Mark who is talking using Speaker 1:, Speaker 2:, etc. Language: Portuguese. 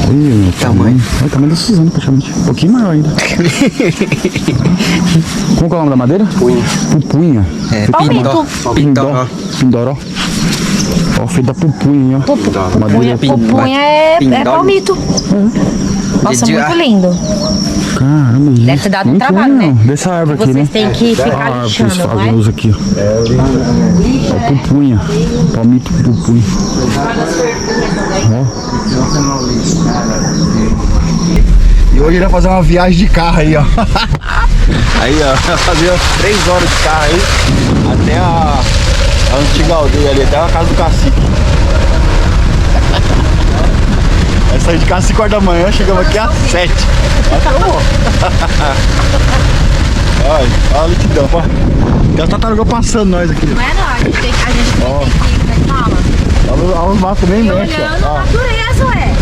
Speaker 1: Olha o tamanho. Olha o tamanho da Suzana, praticamente. Um pouquinho maior ainda. Como que é o nome da madeira?
Speaker 2: Punha.
Speaker 1: Pupunha.
Speaker 2: É,
Speaker 3: Palmito.
Speaker 1: Pindó. Pindoró. Ó, feito da pupunha, ó. Madeira
Speaker 3: Pupunha é palmito. Nossa, muito lindo.
Speaker 1: Caramba, gente.
Speaker 3: Deve ter dado um
Speaker 1: Muito
Speaker 3: trabalho,
Speaker 1: legal.
Speaker 3: né?
Speaker 1: Dessa árvore aqui,
Speaker 3: Vocês
Speaker 1: né?
Speaker 3: têm que ficar
Speaker 1: Ah, vocês
Speaker 3: lixando, não
Speaker 1: fazem
Speaker 3: é?
Speaker 1: uso aqui, ó. Ó, pupunha. Palmito pupunha. Ó.
Speaker 4: E hoje ele vai fazer uma viagem de carro aí, ó. Aí, ó, fazer 3 horas de carro aí até a antiga aldeia ali, até a casa do cacique. Vai sair de casa às 5 horas da manhã, chegamos aqui às 7. Olha, olha a lentidão, ó. Tem as tartarugas passando nós aqui.
Speaker 3: Não é não, a gente tem que fala.
Speaker 4: Olha os matos bem
Speaker 3: E
Speaker 4: mexe,
Speaker 3: olhando a
Speaker 4: ó.
Speaker 3: natureza, ué.